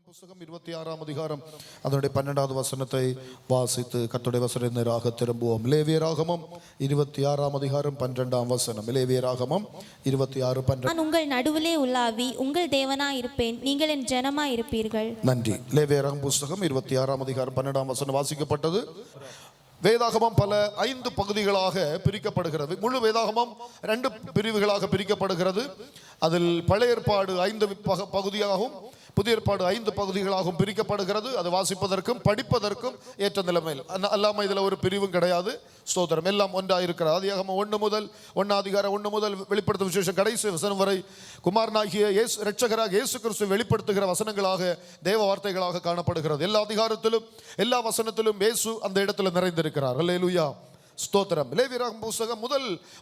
புஸ்தகம் 26ஆம் அதிகாரம் அதனுடைய 12வது வசனத்தை வாசித்து கர்த்தருடைய வசனம் நேராக திரும்புவோம். லேவியராகமம் 26ஆம் அதிகாரம் 12ஆம் வசனம். லேவியராகமம் 26:12. நான் உங்கள் நடுவிலே உலாவி உங்கள் தேவனாய் இருப்பேன், நீங்கள் என் ஜனமாய் இருப்பீர்கள். நன்றி. லேவியராகமம் புஸ்தகம் 26ஆம் அதிகாரம் 12ஆம் வசனம் வாசிக்கப்பட்டது. வேதாகமம் பல 5 பகுதிகளாக பிரிக்கப்படுகிறது. முழு வேதாகமம் 2 பிரிவுகளாக பிரிக்கப்படுகிறது. அதில் பழைய ஏற்பாடு 5 பகுதியாகவும் புதிய ஏற்பாடு 5 பகுதிகளாகவும் பிரிக்கப்படுகிறது. அது வாசிப்பதற்கும் படிப்பதற்கும் ஏற்ற நிலைமையில் அல்லாமல் இதில் ஒரு பிரிவும் கிடையாது. ஸ்தோத்திரம். எல்லாம் ஒன்றாக இருக்கிறது. ஆதியாகமம் 1 அதிகாரம் 1 முதல் வெளிப்படுத்தும் விசேஷம் கடைசி வசனம் வரை குமாரனாகிய இரட்சகராக இயேசு கிறிஸ்து வெளிப்படுத்துகிற வசனங்களாக தேவ வார்த்தைகளாக காணப்படுகிறது. எல்லா அதிகாரத்திலும் எல்லா வசனத்திலும் இயேசு அந்த இடத்துல நிறைந்திருக்கிறார். அல்லேலூயா, ஸ்தோத்திரம். லேவியராகமம் புஸ்தகம்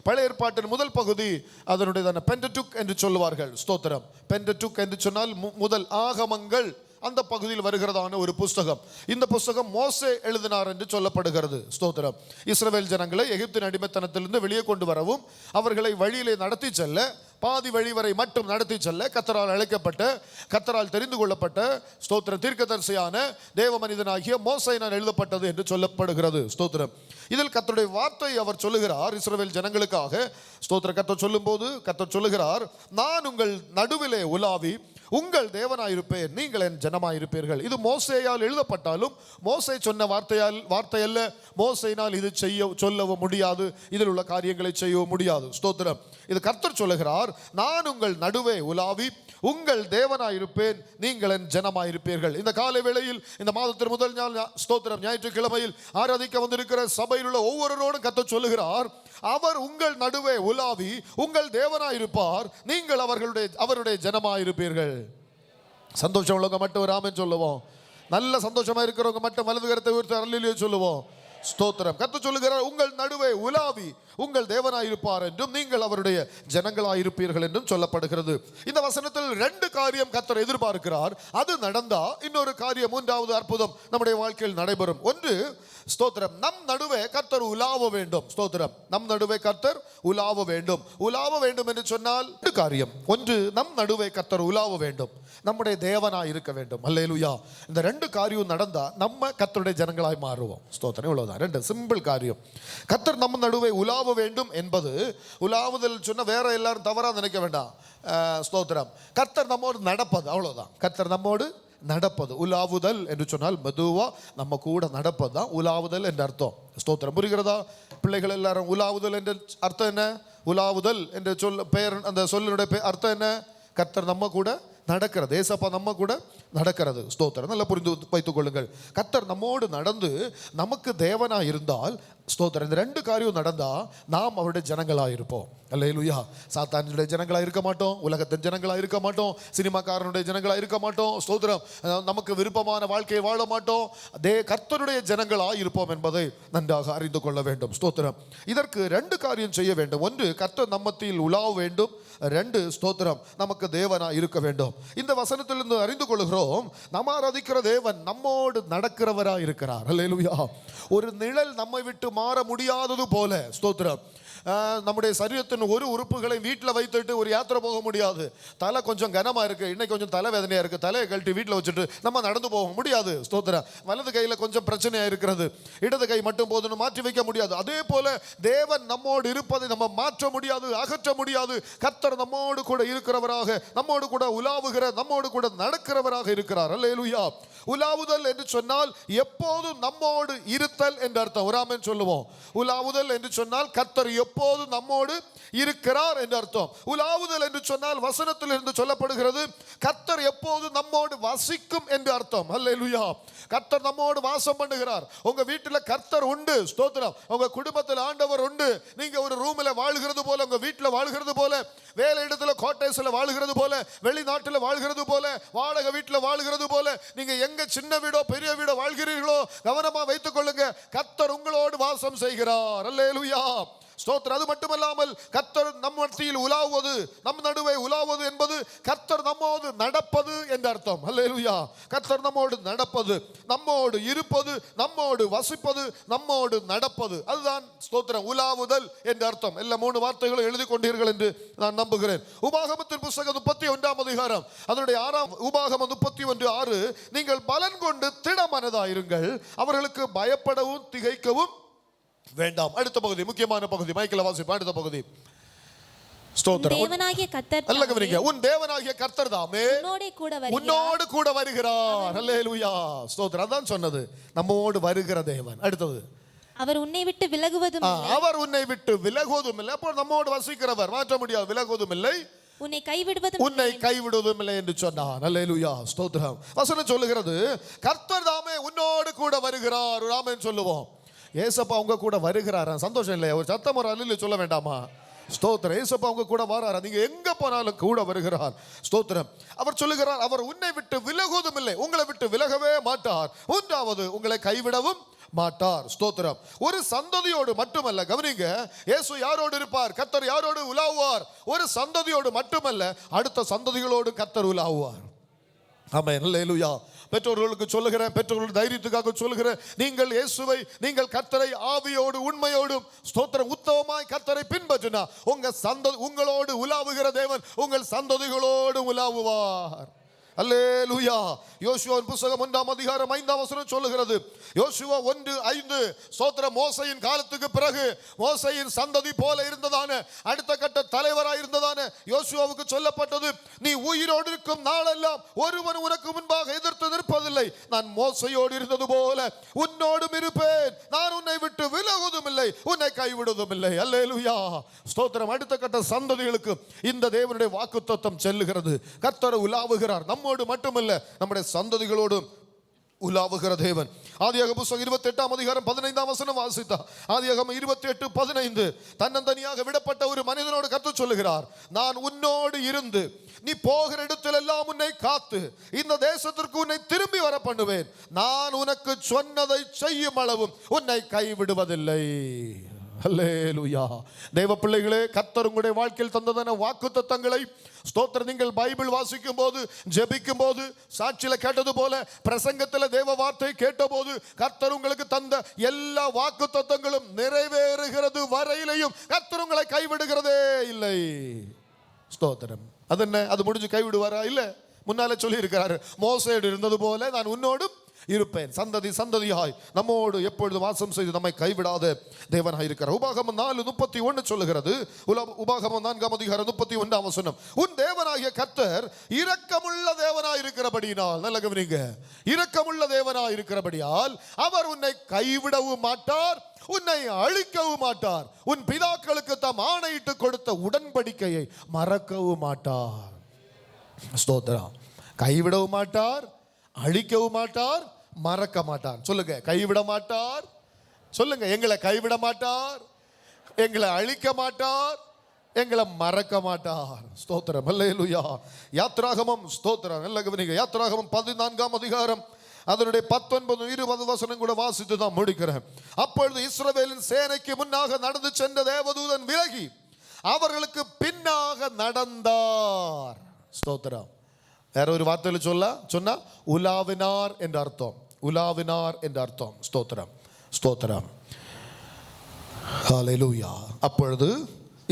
பழைய ஏற்பாட்டின் முதல் பகுதி அதனுடைய பென்டடுக் என்று சொல்லுவார்கள். ஸ்தோத்திரம். பென்டடுக் என்று சொன்னால் முதல் ஆகமங்கள் அந்த பகுதியில் வருகிறதான ஒரு புஸ்தகம். இந்த புஸ்தகம் மோசே எழுதினார் என்று சொல்லப்படுகிறது. ஸ்தோத்திரம். இஸ்ரவேல் ஜனங்களை எகிப்தின் அடிமைத்தனத்திலிருந்து வெளியே கொண்டு வரவும் அவர்களை வழியிலே நடத்தி செல்ல, பாதி வழி வரை மட்டும் நடத்தி செல்ல கர்த்தரால் அழைக்கப்பட்ட, கர்த்தரால் தெரிந்து கொள்ளப்பட்ட ஸ்தோத்திரம் தீர்க்கதரிசியான தேவ மனிதனாகிய மோசேயினால் எழுதப்பட்டது என்று சொல்லப்படுகிறது. ஸ்தோத்திரம். இதில் கர்த்தருடைய வார்த்தை அவர் சொல்லுகிறார் இஸ்ரவேல் ஜனங்களுக்காக. ஸ்தோத்திரம். கர்த்தர் சொல்லும் போது கர்த்தர் சொல்லுகிறார், நான் உங்கள் நடுவிலே உலாவி உங்கள் தேவனாயிருப்பேன், நீங்கள் என் ஜனமாயிருப்பீர்கள். இது மோசேயால் எழுதப்பட்டாலும் மோசே சொன்ன வார்த்தை அல்ல. மோசேயினால் இது சொல்லவும் முடியாது, இதில் உள்ள காரியங்களை செய்யவும் முடியாது. ஸ்தோத்திரம். இது கர்த்தர் சொல்லுகிறார், நான் உங்கள் நடுவே உலாவி உங்கள் தேவனாயிருப்பேன், நீங்கள் என் ஜனமாயிருப்பீர்கள். இந்த காலை வேளையில் இந்த மாதத்தின் முதல் நாள் ஸ்தோத்திரம் ஞாயிற்றுக்கிழமையில் ஆராதிக்க வந்திருக்கிற சபையில் உள்ள ஒவ்வொருவரோடும் கர்த்தர் சொல்லுகிறார், அவர் உங்கள் நடுவே உலாவி உங்கள் தேவனாயிருப்பார், நீங்கள் அவருடைய ஜனமாயிருப்பீர்கள். சந்தோஷம் உள்ளவங்க மட்டும் ஒரு ஆமென் சொல்லுவோம். நல்ல சந்தோஷமா இருக்கிறவங்க மட்டும் வலது கரத்தை உயர்த்தி அல்லேலூயா சொல்லுவோம். ஸ்தோத்திரம். கர்த்தர் சொல்லுகிறார், உங்கள் நடுவே உலாவி உங்கள் தேவனாயிருப்பார் என்றும் நீங்கள் அவருடைய ஜனங்களாயிருப்பீர்கள் என்றும் சொல்லப்படுகிறது. இந்த வசனத்தில் 2 காரியம் கர்த்தர் எதிர்பார்க்கிறார். அது நடந்தா இன்னொரு காரியம், 3வது அற்புதம் நம்முடைய வாழ்க்கையில் நடைபெறும். ஒன்று, ஸ்தோத்திரம், நம் நடுவே கர்த்தர் உலாவ வேண்டும். ஸ்தோத்திரம். நம் நடுவே கர்த்தர் உலாவ வேண்டும். உலாவ வேண்டும் என்று சொன்னால் 2 காரியம். ஒன்று, நம் நடுவே கர்த்தர் உலாவ வேண்டும், நம்முடைய தேவனாய் இருக்க வேண்டும். அல்லேலூயா. இந்த 2 காரியம் நடந்தா நம்ம கர்த்தருடைய ஜனங்களாய் மாறுவோம். ஸ்தோத்திரம். இவ்வளவுதான். 2 சிம்பிள் காரியம். கர்த்தர் நம்ம நடுவே உலாவ வேண்டும் என்பது, உலாவுதல் சொன்ன வேற எல்லாரும் தவறா நினைக்க வேண்டாம். ஸ்தோத்திரம். கர்த்தர் நம்மோடு நடப்பது, அவ்வளவுதான். கர்த்தர் நம்மோடு நடப்பது. உலாவுதல் என்று சொன்னால் மெதுவா நம்ம கூட நடப்பது தான் உலாவுதல் என்ற அர்த்தம். ஸ்தோத்திரம். புரிகிறதா பிள்ளைகள் எல்லாரும்? உலாவுதல் என்ற அர்த்தம் என்ன? உலாவுதல் என்ற பெயர், அந்த சொல்லினுடைய அர்த்தம் என்ன? கர்த்தர் நம்ம கூட நடக்கிறது. ஏசப்பா நம்ம கூட நடக்கிறது. ஸ்தோத்திரம். நல்லா புரிந்து வைத்துக் கொள்ளுங்கள். கர்த்தர் நம்மோடு நடந்து நமக்கு தேவனா இருந்தால், ஸ்தோத்திரம், இந்த 2 காரியம் நடந்தா நாம் அவருடைய ஜனங்களாக இருப்போம். அல்லேலூயா. சாத்தானுடைய ஜனங்களாக இருக்க மாட்டோம், உலகத்தின் ஜனங்களாக இருக்க மாட்டோம், சினிமாக்காரனுடைய ஜனங்களாக இருக்க மாட்டோம். ஸ்தோத்திரம். நமக்கு விருப்பமான வாழ்க்கையை வாழ மாட்டோம். கர்த்தருடைய ஜனங்களாக இருப்போம் என்பதை நன்றாக அறிந்து கொள்ள வேண்டும். ஸ்தோத்திரம். இதற்கு 2 காரியம் செய்ய வேண்டும். ஒன்று, கர்த்தர் நம்மத்தில் உலாவ வேண்டும். 2, ஸ்தோத்திரம், நமக்கு தேவனா இருக்க வேண்டும். இந்த வசனத்திலிருந்து அறிந்து கொள்கிறோம், நம்ம ஆராதிக்கிற தேவன் நம்மோடு நடக்கிறவரா இருக்கிறார். அல்லேலூயா. ஒரு நிழல் நம்மை விட்டு மாற முடியாதது போல, ஸ்தோத்திரம், நம்முடைய சரீரத்தின் ஒரு உறுப்புகளை வீட்டில் வைத்துட்டு ஒரு யாத்திரை போக முடியாது. தலை கொஞ்சம் கனமா இருக்கு, இன்னைக்கு கொஞ்சம் தலை வேதனையா இருக்கு, தலையை கழட்டி வீட்டில் வச்சுட்டு நம்ம நடந்து போக முடியாது. ஸ்தோத்திரம். வலது கையில கொஞ்சம் பிரச்சனையா இருக்கிறது, இடது கை மட்டும் போதுன்னு மாற்றி வைக்க முடியாது. அதே போல தேவன் நம்மோடு இருப்பதை நம்ம மாற்ற முடியாது, அகற்ற முடியாது. கர்த்தர் நம்மோடு கூட இருக்கிறவராக, நம்மோடு கூட உலாவுகிற, நம்மோடு கூட நடக்கிறவராக இருக்கிறார். அல்லேலூயா. உலாவுதல் என்று சொன்னால் எப்போதும் நம்மோடு இருத்தல் என்று அர்த்தம். ஒரு ஆமென் சொல்லுவோம். உலாவுதல் என்று சொன்னால் கர்த்தர் எப்போது நம்மோடு இருக்கிறார் என்று அர்த்தம். உலாவுதல் என்று சொன்னால் வசனத்தில் இருந்து சொல்லப்படுகிறது, கர்த்தர் எப்போது நம்மோடு வசிக்கும் என்று அர்த்தம். அல்லேலூயா. கர்த்தர் நம்மோடு வாசம் பண்ணுகிறார். உங்க வீட்டில் கர்த்தர் உண்டு. ஸ்தோத்திரம். உங்க குடும்பத்தில் ஆண்டவர் உண்டு. நீங்க ஒரு ரூம்ல வாழ்கிறது போல, உங்க வீட்டில் வாழ்கிறது போல, வேலை இடத்துல கோட்டைஸ்ல வாழ்கிறது போல, வெளிநாட்டில் வாழ்கிறது போல, வாடகை வீட்டில் வாழ்கிறது போல, நீங்க எங்க சின்ன வீடோ பெரிய வீடோ வாழ்கிறீர்களோ கவனமா வைத்துக் கொள்ளுங்க, கர்த்தர் உங்களோடு வாசம் செய்கிறார். அல்லேலூயா. ஸ்தோத்திரம். அது மட்டுமல்லாமல் கர்த்தர் நம் மத்தியில் உலாவுவது, நம் நடுவே உலாவுவது என்பது கர்த்தர் நம்மோடு நடப்பது என்ற என்ற அர்த்தம். அல்லேலூயா. கர்த்தர் நம்மோடு நடப்பது, நம்மோடு இருப்பது, நம்மோடு வசிப்பது, நம்மோடு நடப்பது, அதுதான் ஸ்தோத்திரம். உலாவுதல் என்ற அர்த்தம். எல்லா 3 வார்த்தைகளும் எழுதி கொண்டீர்கள் என்று நான் நம்புகிறேன். உபாகமத்தின் புத்தகம் 31ஆம் அதிகாரம் அதனுடைய 6ஆம் உபாகமம் 31:6, நீங்கள் பலன் கொண்டு திடமனதாயிருங்கள், அவர்களுக்கு பயப்படவும் திகைக்கவும் வேண்டாம். அடுத்த பகுதி முக்கியமான பகுதி, மைக்கேல் வாசிப்பா. அடுத்த பகுதி ஸ்தோத்திரம். தேவனாகிய கர்த்தர் அல்ல கவனிங்க, உன் தேவனாகிய கர்த்தர் தாமே உன்னோடு கூட வருகிறார். அல்லேலூயா. ஸ்தோத்திரம். அதான் சொன்னது, நம்மோடு வருகிற தேவன். அடுத்தது, அவர் உன்னை விட்டு விலகுவதும் அவர் உன்னை விட்டு விலகுவதும் இல்லை. அப்போ நம்மோடு வசிக்கிறவர், மாற்ற முடியாது, விலகுவதும் இல்லை, உன்னை கைவிடுவதும் இல்லை என்று சொன்னார். அல்லேலூயா. ஸ்தோத்திரம். வசனம் சொல்லுகிறது, கர்த்தர் தாமே உன்னோடு கூட வருகிறார். ஒரு ஆமென் சொல்லுவோம். ஏசப்பா உங்க கூட வருகிறாரா? சந்தோஷம் இல்லையா? ஒரு சத்தம் ஒரு அல்லேலூயா சொல்ல வேண்டாமா? ஸ்தோத்திரம். ஏசப்பா உங்க கூட வராரா? நீங்க எங்க போனாலும் கூட வருகிறார். ஸ்தோத்திரம். அவர் சொல்லுகிறார், அவர் உன்னை விட்டு விலகுவதும் இல்லை, உங்களை விட்டு விலகவே மாட்டார், ஒன்றாவது உங்களை கைவிடவும் மாட்டார். ஸ்தோத்திரம். ஒரு சந்ததியோடு மட்டுமல்ல, கவனிங்க, இயேசு யாரோடு இருப்பார்? கர்த்தர் யாரோடு உலாவுவார்? ஒரு சந்ததியோடு மட்டுமல்ல, அடுத்த சந்ததிகளோடு கர்த்தர் உலாவுவார். ஆமென். அல்லேலூயா. பெற்றோர்களுக்கு சொல்லுகிறேன், பெற்றோர்கள் தைரியத்துக்காக சொல்லுகிறேன், நீங்கள் இயேசுவை, நீங்கள் கர்த்தரை ஆவியோடு உண்மையோடும் ஸ்தோத்திரம் உத்தமமாய் கர்த்தரை பின்பற்றினா உங்களோடு உலாவுகிற தேவன் உங்கள் சந்ததிகளோடு உலாவுவார். அல்லேலூயா. யோசுவாவின் புத்தகம் 1ஆம் அதிகாரம் 5ஆம் வசனம் சொல்லுகிறது, யோசுவா 1:5, ஸ்தோத்திரம். மோசையின் காலத்துக்கு பிறகு மோசையின் சந்ததி போல இருந்ததான அடுத்த கட்ட தலைவராய் இருந்ததான யோசுவாவுக்கு சொல்லப்பட்டது, நீ உயிரோடு இருக்கும் நாளெல்லாம் ஒருவன் உனக்கு முன்பாக எதிர்த்து நிற்பதில்லை, நான் மோசையோடு இருந்தது போல உன்னோடும் இருப்பேன், நான் உன்னை விட்டு விலகுவதும் இல்லை, உன்னை கைவிடுவதும் இல்லை. அல்லேலூயா. ஸ்தோத்திரம். அடுத்த கட்ட சந்ததிகளுக்கு இந்த தேவனுடைய வாக்குத்தத்தம் செல்லுகிறது. கர்த்தர் உலாவுகிறார், நம்மோடு மட்டுமல்ல நம்முடைய சந்ததிகளோடு உலாவுகிற தேவன். ஆதியாகமம் புத்தகம் 28ஆம் அதிகாரம் 15ஆம் வசனம் வாசித்தா. ஆதியாகமம் 28:15, தன்னந்தனியாக விடப்பட்ட ஒரு மனிதனோடு கர்த்தர் சொல்லுகிறார், நான் உன்னோடு இருந்து நீ போகிற இடத்தில் எல்லாம் உன்னை காத்து இந்த தேசத்திற்கு உன்னை திரும்பி வர பண்ணுவேன், நான் உனக்கு சொன்னதை செய்யும் அளவும் உன்னை கைவிடுவதில்லை. அல்லேலூயா. தேவ பிள்ளைகளே, கர்த்தர் உங்களுடைய வாழ்க்கையில் தந்ததான வாக்குத்தத்தங்களை ஸ்தோத்திரம். நீங்கள் பைபிள் வாசிக்கும் போது, ஜெபிக்கும் போது, சாட்சியில கேட்டது போல பிரசங்கத்தில் தேவ வார்த்தை கேட்டபோது கர்த்தர் உங்களுக்கு தந்த எல்லா வாக்குத்தத்தங்களும் நிறைவேறுகிறது வரையிலையும் கர்த்தர் உங்களை கைவிடுகிறதே இல்லை. ஸ்தோத்திரம். அது என்ன? அது முடிஞ்சு கைவிடுவாரா? இல்ல. முன்னாலே சொல்லி இருக்கிறாரு, மோசேயோடு இருந்தது போல நான் உன்னோடும் இருப்பேன், சந்ததி சந்ததியாய் நம்மோடு எப்பொழுது வாசம் செய்து நம்மை கைவிடாத தேவனாய் இருக்கிறார். உபாகமம் 4:31 சொல்லுகிறது, உபாகமம் 4ஆம் அதிகாரம் 31ஆம் வசனம், உன் தேவனாகிய கர்த்தர் இரக்கமுள்ள தேவனாய் இருக்கிறபடியால், நல்ல கவனிங்க, இரக்கமுள்ள தேவனாய் இருக்கிறபடியால் அவர் உன்னை கைவிடவும் மாட்டார், உன்னை அழிக்கவும் மாட்டார், உன் பிதாக்களுக்கு தாம் ஆணையிட்டு கொடுத்த உடன்படிக்கையை மறக்கவும் மாட்டார். ஸ்தோத்திரம். கைவிடவும் மாட்டார், அழிக்கவும் மாட்டார், மறக்க மாட்டார். சொல்லுங்க, கைவிட மாட்டார். சொல்லுங்க, எங்களை கைவிட மாட்டார், எங்களை அழிக்க மாட்டார், எங்களை மறக்க மாட்டார். ஸ்தோத்திரம். அல்லேலூயா. யாத்ராகமம், ஸ்தோத்திரம், நல்ல கவனிங்க, யாத்ராகமம் 14ஆம் அதிகாரம் அதனுடைய 19, 20 வசனம் கூட வாசித்து தான் முடிக்கிறேன். அப்பொழுது இஸ்ரவேலின் சேனைக்கு முன்னாக நடந்து சென்ற தேவதூதன் விலகி அவர்களுக்கு பின்னாக நடந்தார். ஸ்தோத்திரம். வேற ஒரு வார்த்தையில் சொன்னா உலாவினார் என்ற அர்த்தம், உலாவினார் என்ற அர்த்தம். ஸ்தோத்திரம். ஸ்தோத்திரம். ஹல்லேலூயா. அப்பொழுது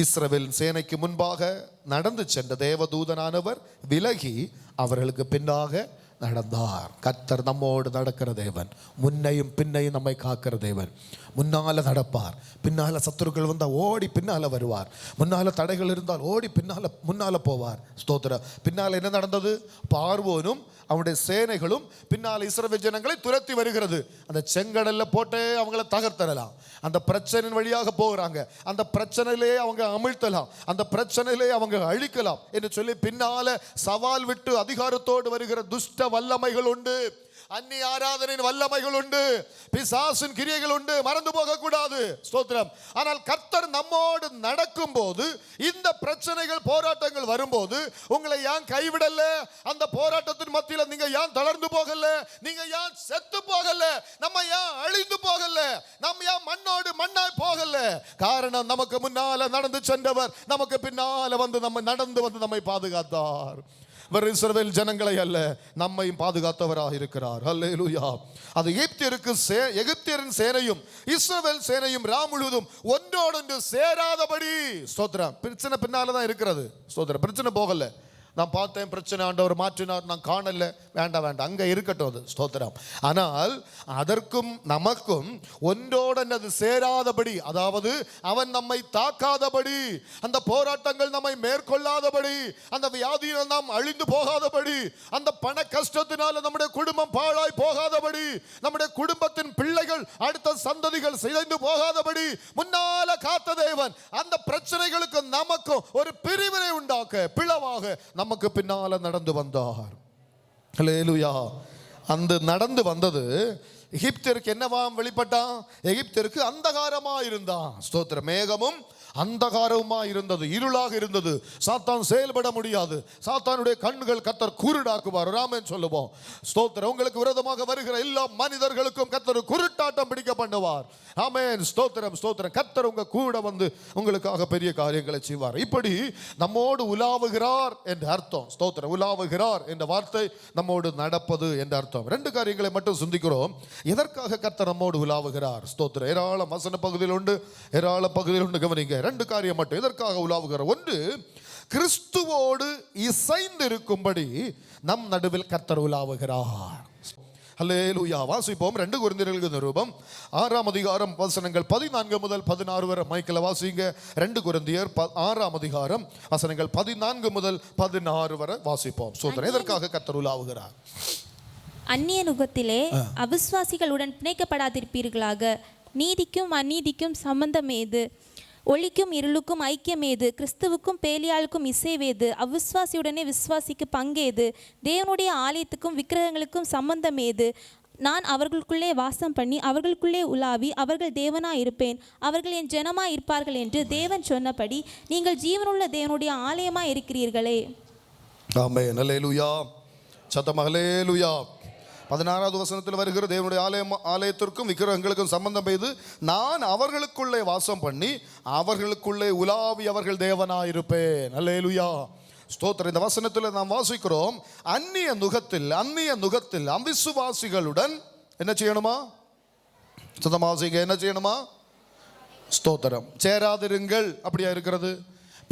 இஸ்ரவேல் சேனைக்கு முன்பாக நடந்து சென்ற தேவதூதனானவர் விலகி அவர்களுக்கு பின்னாக நடந்தார். கர்த்தர் நம்மோடு நடக்கிற தேவன், முன்னையும் பின்னையும் நம்மை காக்கிற தேவன். முன்னால நடப்பார், பின்னால சத்துருக்கள் வந்தால் ஓடி பின்னால வருவார், முன்னால தடைகள் இருந்தால் ஓடி முன்னால போவார். ஸ்தோத்திரம். பின்னால என்ன நடந்தது? பார்வோனும் அவனுடைய சேனைகளும் பின்னால் இஸ்ரவேல் ஜனங்களை துரத்தி வருகிறது. அந்த செங்கடல்ல போட்டே அவங்களை தகர்த்தரலாம், அந்த பிரச்சனையின் வழியாக போகிறாங்க, அந்த பிரச்சனையிலே அவங்க அமிழ்த்தலாம், அந்த பிரச்சனையிலே அவங்க அழிக்கலாம் என்று சொல்லி பின்னால சவால் விட்டு அதிகாரத்தோடு வருகிற துஷ்ட வல்லமைகள் உண்டு, அந்நிய ஆராதனையின் வல்லமைகள் உண்டு, பிசாசின் கிரியைகள் உண்டு, மறந்து போக கூடாது. ஸ்தோத்திரம். ஆனால் கர்த்தர் நம்மோடு நடக்கும் போது, இந்த பிரச்சனைகள் போராட்டங்கள் வரும்போது உங்களை ஏன் கைவிடல? அந்த போராட்டத்தின் மத்தியில் நீங்க ஏன் தளர்ந்து போகல? நீங்க ஏன் செத்து போகல? நம்ம ஏன் அழிந்து போகல? நம்ம ஏன் மண்ணோடு மண்ணாய் போகல? காரணம், நமக்கு முன்னால நடந்து சென்றவர் நமக்கு பின்னால வந்து நம்ம நடந்து வந்து நம்மை பாதுகாத்தார். வெறும் இஸ்ரவேல் ஜனங்களை அல்ல, நம்மையும் பாதுகாத்தவராக இருக்கிறார். அல்லேலூயா. அது எகிப்தியரின் சேனையும் இஸ்ரவேல் சேனையும் முழுவதும் ஒன்றோடொன்று சேராதபடி. ஸ்தோத்திரம். பிரச்சனை பின்னாலதான் இருக்கிறது. ஸ்தோத்திரம். பிரச்சனை போகல. நான் பார்த்தேன், பிரச்சனை ஆண்டவர் மாற்றினார், நான் காணல. வேண்டாம் வேண்டாம், அங்கே இருக்கட்டும் அது. ஸ்தோத்திரம். ஆனால் அதற்கும் நமக்கும் ஒன்றோடு அது சேராதபடி, அதாவது அவன் நம்மை தாக்காதபடி, அந்த போராட்டங்கள் நம்மை மேற்கொள்ளாதபடி, அந்த வியாதியில் நாம் அழிந்து போகாதபடி, அந்த பண கஷ்டத்தினால நம்முடைய குடும்பம் பாழாய் போகாதபடி, நம்முடைய குடும்பத்தின் பிள்ளைகள் அடுத்த சந்ததிகள் சிதைந்து போகாதபடி முன்னால காத்த தேவன் அந்த பிரச்சனைகளுக்கு நமக்கும் ஒரு பிரிவினை உண்டாக்க, பிளவாக நமக்கு பின்னால நடந்து வந்தார். அல்லேலூயா. அந்த நடந்து வந்தது எகிப்தியருக்கு என்னவாம் வெளிப்பட்டான்? எகிப்தியருக்கு அந்தகாரமா இருந்தான். ஸ்தோத்திரம். மேகமும் அந்தகாரமா இருந்தது, இருளாக இருந்தது. சாத்தான் செயல்பட முடியாது. சாத்தானுடைய கண்கள் கர்த்தர் குருடாக்குவார். ராமன் சொல்லுவோம். ஸ்தோத்திரம். உங்களுக்கு விரோதமாக வருகிற எல்லா மனிதர்களுக்கும் கர்த்தர் குருட்டாட்டம் பிடிக்க பண்ணுவார். ஆமென். ஸ்தோத்திரம் ஸ்தோத்திரம். கர்த்தர் உங்க கூட வந்து உங்களுக்காக பெரிய காரியங்களை செய்வார். இப்படி நம்மோடு உலாவுகிறார் என்ற அர்த்தம். ஸ்தோத்திரம். உலாவுகிறார் என்ற வார்த்தை நம்மோடு நடப்பது என்ற அர்த்தம். ரெண்டு காரியங்களை மட்டும் சிந்திக்கிறோம். எதற்காக கர்த்தர் நம்மோடு உலாவுகிறார்? ஸ்தோத்திரம். ஏராளம் வசன பகுதியில் உண்டு, ஏராள பகுதியில் உண்டு. கவனிங்க. ரெண்டு காரியம் மட்டும். எதற்காக உலாவுகிறார்? ஒன்று, கிறிஸ்துவோடு இசைந்து இருக்கும்படி நம் நடுவில் கர்த்தர் உலாவுகிறார். அல்லேலூயா. வாசிப்போம். 2 கொரிந்தியர்களுக்கு நிருபம் 6ஆம் அதிகாரம் வசனங்கள் 14 முதல் 16 வரை. மைக்கில் வாசிங்க. 2 கொரிந்தியர் 6ஆம் அதிகாரம் வசனங்கள் 14 முதல் 16 வரை வாசிப்போம். சோதனை. எதற்காக கர்த்தர் உலாவுகிறார்? அந்நிய நுகத்திலே அவிசுவாசிகளுடன் பிணைக்கப்படாதிருப்பீர்களாக. நீதிக்கும் அநீதிக்கும் சம்பந்தம் ஏது? ஒளிக்கும் இருளுக்கும் ஐக்கியமேது? கிறிஸ்துவுக்கும் பேலியாளுக்கும் இசைவேது? அவிசுவாசியுடனே விசுவாசிக்கு பங்கேது? தேவனுடைய ஆலயத்துக்கும் விக்கிரகங்களுக்கும் சம்பந்தம் ஏது? நான் அவர்களுக்குள்ளே வாசம் பண்ணி அவர்களுக்குள்ளே உலாவி அவர்கள் தேவனாய் இருப்பேன், அவர்கள் என் ஜனமாய் இருப்பார்கள் என்று தேவன் சொன்னபடி நீங்கள் ஜீவனுள்ள தேவனுடைய ஆலயமாய் இருக்கிறீர்களே. ஆமென். அல்லேலூயா. சத்தமாக அல்லேலூயா. 16வது வசனத்தில் வருகிற தேவனுடைய ஆலயத்திற்கும் விக்கிரகங்களுக்கும் சம்பந்தம் பெய்து நான் அவர்களுக்குள்ளே வாசம் பண்ணி அவர்களுக்குள்ளே உலாவி அவர்கள் தேவனாயிருப்பேன். அல்லேலூயா. ஸ்தோத்திரம். இந்த வசனத்தில் நாம் வாசிக்கிறோம், அந்நிய நுகத்தில் அவிசுவாசிகளுடன் என்ன செய்யணுமா? சுத்தமாசிங்க. என்ன செய்யணுமா? ஸ்தோத்திரம். சேராதிருங்கள் அப்படியா இருக்கிறது?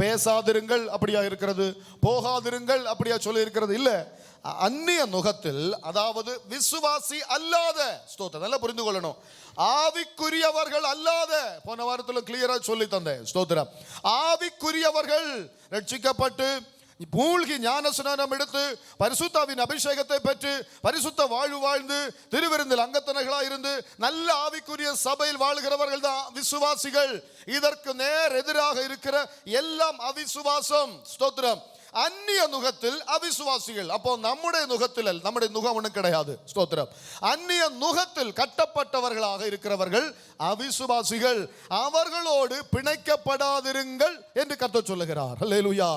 பேசாதிருங்கள் அப்படியா இருக்கிறது? போகாதிருங்கள் அப்படியா சொல்லி இருக்கிறது? இல்ல. அந்நிய நுகத்தில், அதாவது விசுவாசி அல்லாத, ஸ்தோத்திரம், நல்லா புரிந்து கொள்ளணும், ஆவிக்குரியவர்கள் அல்லாத, போன வாரத்தில் கிளியரா சொல்லி தந்தேன். ஸ்தோத்திரம். ஆவிக்குரியவர்கள் ரட்சிக்கப்பட்டு மூழ்கி ஞானஸ்நானம் எடுத்து பரிசுத்தாவின் அபிஷேகத்தை பெற்று பரிசுத்த வாழ்வு வாழ்ந்து திருவிருந்தில் அங்கத்தனர்களாக இருந்து நல்ல ஆவிக்குரிய சபையில் வாழ்கிறவர்கள் தான் விசுவாசிகள். இதற்கு நேர் எதிராக இருக்கிற எல்லாம் அவிசுவாசம். ஸ்தோத்திரம். அந்நிய நுகத்தில் அவிசுவாசிகள். அப்போ நம்முடைய நுகத்தில், நம்முடைய நுகம் ஒன்றும் கிடையாது. ஸ்தோத்திரம். அந்நிய நுகத்தில் கட்டப்பட்டவர்களாக இருக்கிறவர்கள் அவிசுவாசிகள். அவர்களோடு பிணைக்கப்படாதிருங்கள் என்று கர்த்தர் சொல்லுகிறார். அல்லேலூயா.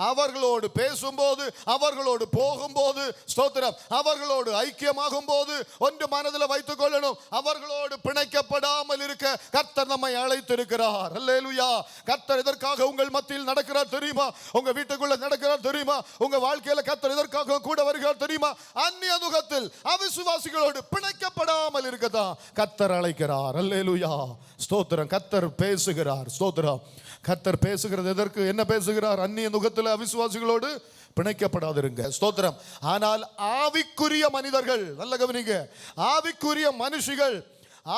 அவர்களோடு பேசும்போது, அவர்களோடு போகும்போது, ஸ்தோத்திரம், அவர்களோடு ஐக்கியமாகும் போது ஒன்று மனதில் வைத்துக் கொள்ளணும், அவர்களோடு பிணைக்கப்படாமல் இருக்க கர்த்தர் நம்மை அழைத்திருக்கிறார். அல்லேலூயா. கர்த்தர் எதற்காக உங்கள் மத்தியில் நடக்கிறார் தெரியுமா? உங்க வீட்டுக்குள்ள நடக்கிறார் தெரியுமா? உங்க வாழ்க்கையில கர்த்தர் எதற்காக கூட வருகிறார் தெரியுமா? அந்நிய நுகத்தில் அவிசுவாசிகளோடு பிணைக்கப்படாமல் இருக்கதான் கர்த்தர் அழைக்கிறார். அல்லேலூயா. ஸ்தோத்திரம். கர்த்தர் பேசுகிறார். ஸ்தோத்திரம். கர்த்தர் பேசுகிறது எதற்கு? என்ன பேசுகிறார்? அந்நிய நுகத்தில் அவிசுவாசிகளோடு பிணைக்கப்படாதிருங்க. ஸ்தோத்திரம். ஆனால் ஆவிக்குரிய மனிதர்கள், நல்ல கவனிங்க, ஆவிக்குரிய மனுஷிகள்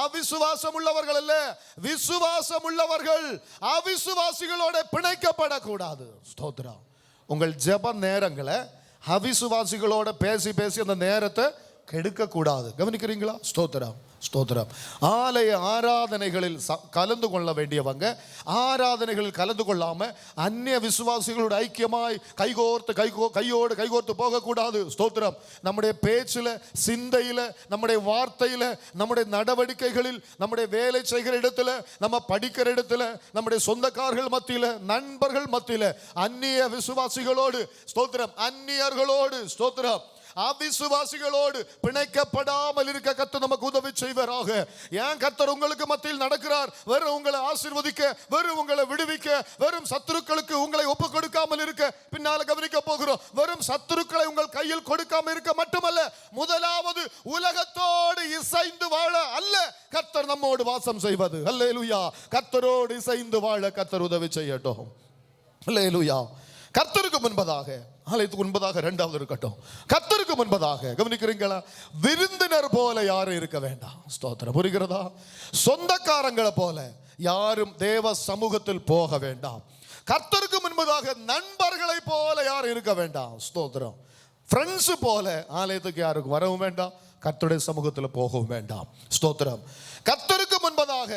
அவிசுவாசம் உள்ளவர்கள் அல்ல, விசுவாசம் உள்ளவர்கள் அவிசுவாசிகளோட பிணைக்கப்படக்கூடாது. ஸ்தோத்திரம். உங்கள் ஜெப நேரங்களை அவிசுவாசிகளோட பேசி பேசி அந்த நேரத்தை கெடுக்க கூடாது. கவனிக்கிறீங்களா? ஸ்தோத்திரம் ஸ்தோத்திரம். ஆலய ஆராதனைகளில் கலந்து கொள்ள வேண்டியவங்க ஆராதனைகளில் கலந்து கொள்ளாம அந்நிய விசுவாசிகளோட ஐக்கியமாய் கையோடு கைகோர்த்து போகக்கூடாது. ஸ்தோத்திரம். நம்முடைய பேச்சில், சிந்தையில, நம்முடைய வார்த்தையில, நம்முடைய நடவடிக்கைகளில், நம்முடைய வேலை செய்கிற இடத்துல, நம்ம படிக்கிற இடத்துல, நம்முடைய சொந்தக்காரர்கள் மத்தியில, நண்பர்கள் மத்தியில அந்நிய விசுவாசிகளோடு, ஸ்தோத்திரம், அந்நியர்களோடு, ஸ்தோத்திரம், அவிசுவாசிகளோடு பிணைக்கப்படாமல் இருக்க கர்த்தர் நமக்கு உதவி செய்வாராக. ஏன் கர்த்தர் உங்களுக்கு மத்தியில் நடக்கிறார்? வெறும் உங்களை ஆசீர்வதிக்க, வெறும் உங்களை விடுவிக்க, வெறும் சத்துருக்களுக்கு உங்களை ஒப்பு கொடுக்காமல் இருக்க. பின்னால கவனிக்க போகிறோம். வெறும் சத்துருக்களை உங்கள் கையில் கொடுக்காமல் இருக்க மட்டுமல்ல, முதலாவது உலகத்தோடு இசைந்து வாழ அல்ல கர்த்தர் நம்மோடு வாசம் செய்வது. அல்லேலூயா. கர்த்தரோடு இசைந்து வாழ கர்த்தர் உதவி செய்யட்டும். அல்லேலூயா. கர்த்தருக்கு முன்பதாக, ஆலயத்துக்கு முன்பதாக இரண்டாவது இருக்கட்டும், கர்த்தருக்கு முன்பதாக கவனிக்கிறீங்களா? விருந்தினர் போல யாரும் இருக்க வேண்டாம். ஸ்தோத்திரம். புரிகிறதா? சொந்தக்காரங்களை போல யாரும் தேவ சமூகத்தில் போக வேண்டாம். கர்த்தருக்கு முன்பதாக நண்பர்களை போல யாரும் இருக்க வேண்டாம். ஸ்தோத்திரம். ஃப்ரெண்ட்ஸ் போல ஆலயத்துக்கு யாருக்கும் வரவும் வேண்டாம், கர்த்தருடைய சமூகத்தில் போகவும் வேண்டாம். ஸ்தோத்திரம். கர்த்தருக்கு முன்பதாக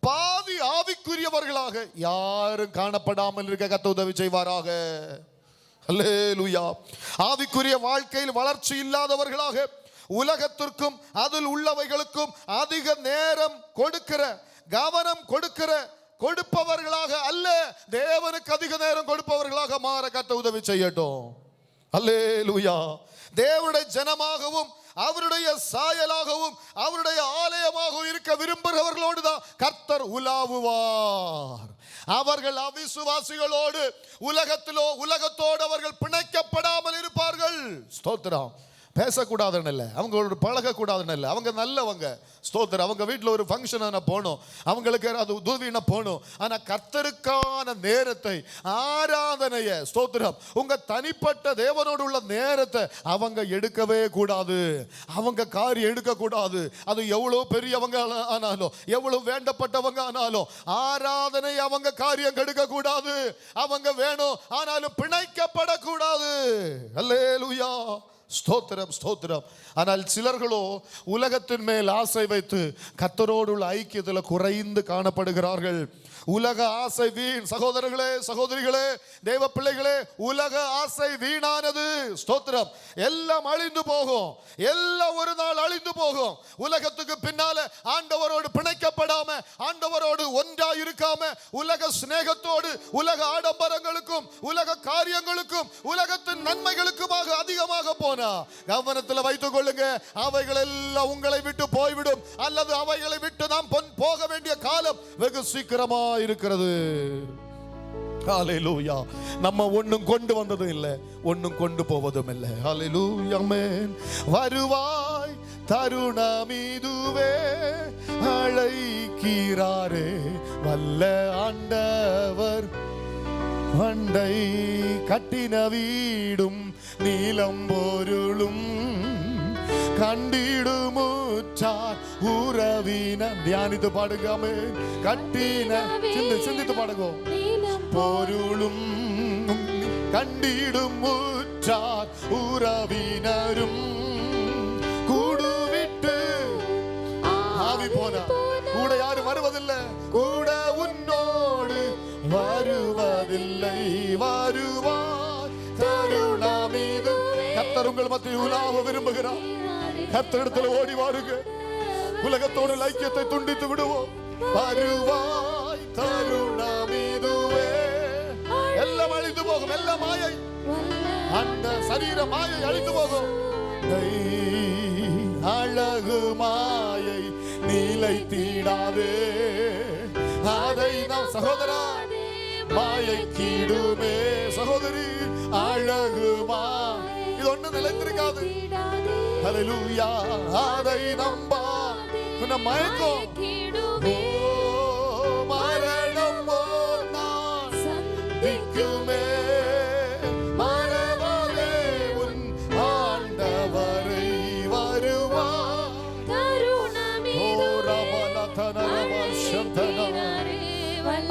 பாதி ஆவிக்குரியவர்களாக யாரும் காணப்படாமல் இருக்க கர்த்தர் உதவி செய்வாராக. அல்லேலூயா. ஆவிக்குரிய வாழ்க்கையில் வளர்ச்சி இல்லாதவர்களாக, உலகத்திற்கும் அதில் உள்ளவைகளுக்கும் அதிக நேரம் கொடுக்கிற, கவனம் கொடுப்பவர்களாக அல்ல, தேவனுக்கு அதிக நேரம் கொடுப்பவர்களாக மாற கர்த்தர் உதவி செய்யட்டும். அல்லேலூயா. தேவனுடைய ஜனமாகவும் அவருடைய சாயலாகவும் அவருடைய ஆலயமாகவும் இருக்க விரும்புகிறவர்களோடு தான் கர்த்தர் உலாவுவார். அவர்கள் அவிசுவாசிகளோடு உலகத்தோடு அவர்கள் பிணைக்கப்படாமல் இருப்பார்கள். ஸ்தோத்திரம். பேசக்கூடாதுன்னு இல்லை, அவங்களோட பழகக்கூடாதுன்னு இல்லை, அவங்க நல்லவங்க. ஸ்தோத்திரம். அவங்க வீட்டில் ஒரு ஃபங்க்ஷன் போகணும், அவங்களுக்கு அது உதவின போகணும். ஆனால் கர்த்தருக்கான நேரத்தை, ஆராதனையை, ஸ்தோத்திரம், உங்கள் தனிப்பட்ட தேவனோடு உள்ள நேரத்தை அவங்க எடுக்கவே கூடாது. அவங்க காரியம் எடுக்கக்கூடாது. அது எவ்வளோ பெரியவங்க ஆனாலும், எவ்வளோ வேண்டப்பட்டவங்க ஆனாலும், ஆராதனை அவங்க காரியம் கெடுக்கக்கூடாது. அவங்க வேணும், ஆனாலும் பிணைக்கப்படக்கூடாது. அல்லேலூயா. ஸ்தோத்திரம், ஸ்தோத்திரம். ஆனால் சிலர்களோ உலகத்தின் மேல் ஆசை வைத்து கர்த்தரோடு உள்ள ஐக்கியத்தில் குறைந்து காணப்படுகிறார்கள். உலக ஆசை வீண். சகோதரர்களே, சகோதரிகளே, தேவ பிள்ளைகளே, உலக ஆசை வீணானது. ஸ்தோத்திரம். எல்லாம் அழிந்து போகும், எல்லாம் ஒரு நாள் அழிந்து போகும். உலகத்துக்கு பின்னால ஆண்டவரோடு பிணைக்கப்படாம, ஆண்டவரோடு ஒன்றா இருக்காம, உலக சிநேகத்தோடு உலக ஆடம்பரங்களுக்கும் உலக காரியங்களுக்கும் உலகத்தின் நன்மைகளுக்குமாக அதிகமாக போனா கவனத்தில் வைத்துக் கொள்ளுங்க. அவைகள் எல்லாம் உங்களை விட்டு போய்விடும், அல்லது அவைகளை விட்டு நாம் போக வேண்டிய காலம் வெகு சீக்கிரமா இருக்கிறது. ஹல்லேலூயா. நம்ம ஒண்ணும் கொண்டு வந்ததும் இல்லை, ஒண்ணும் கொண்டு போவதும் இல்லை. ஹல்லேலூயா. ஆமென். வருவாய் தருணம் இதுவே, அழைக்கிறாரே வல்ல ஆண்டவர். வண்டை கட்டின வீடும் நீலம் பொருளும் கண்டிடுமுற்றார் உறவின. தியானித்து பாடுகாமே. கட்டின சிந்தித்து பாடுகோ. பொருளும் கண்டிடுமுற்றார் உறவினரும் கூடுவிட்டு ஆவி போன கூட யாரும் வருவதில்லை, கூட உன்னோடு வருவதில்லை. வருவார் தருணம் இது. கர்த்தர் உங்கள் மத்தியில் உலாவ விரும்புகிறார். கர்த்தரிடத்தில் ஓடி வாருங்க. உலகத்தோடு ஐக்கியத்தை துண்டித்து விடுவோம். வருவாய் தருணம் இதுவே. எல்லாம் அழிந்து போகும், எல்லாம் மாயை. அந்த சரீர மாயை அழிந்து போகும். அழகு மாயை நீலை தீடாதே, அதை நாம் சகோதரா மாயை கீடுமே. சகோதரி, அழகுமா இது ஒண்ணு நிலைத்திருக்காது. ஹல்லேலூயா. அதை நம்பா மயக்கம். மரணம் நான் சந்திக்குமே, மறவாதே உன் ஆண்டவரை. வருவா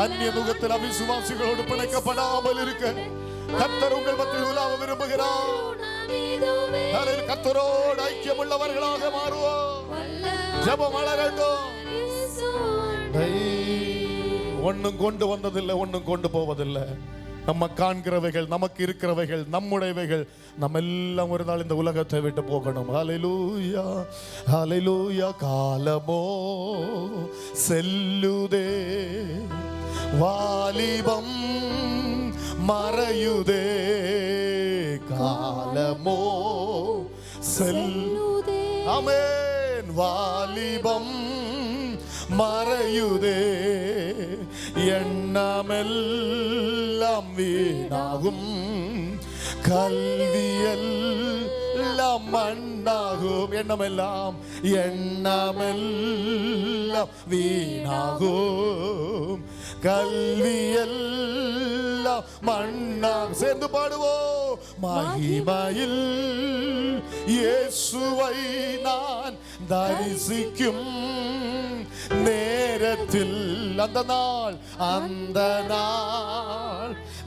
அந்நிய முகத்தில் அவிசுவாசிகளோடு பிணைக்கப்படாமல் இருக்க கர்த்தர் உங்கள் மத்தியில் உலாவ விரும்புகிறார். கர்த்தரோடு ஐக்கியம் உள்ளவர்களாக மாறுவோம். ஜெபம் வளரட்டும். ஒன்னும் கொண்டு வந்ததில்லை, ஒன்னும் கொண்டு போவதில்லை. நம்ம காண்கிறவைகள், நமக்கு இருக்கிறவைகள், நம்முடையவைகள், நம்ம எல்லாம் ஒரு நாள் இந்த உலகத்தை விட்டு போகணும். ஹல்லேலூயா, ஹல்லேலூயா. காலமோ செல்லுதே, வாலிபம் மறையுதே. காலமோ செல்லுதே. ஆமென். வாலிபம் மறையுதே, எண்ணமெல்லாம் வீணாகும், கல்வியெல்லாம் மண்ணாகும். எண்ணமெல்லாம் வீணாகும், கல்வியெல்லாம் மண்ணாகும். சேர்ந்து பாடுவோம். மகிமையில் இயேசுவை நான் தரிசிக்கும் நேரத்தில், அந்த நாள்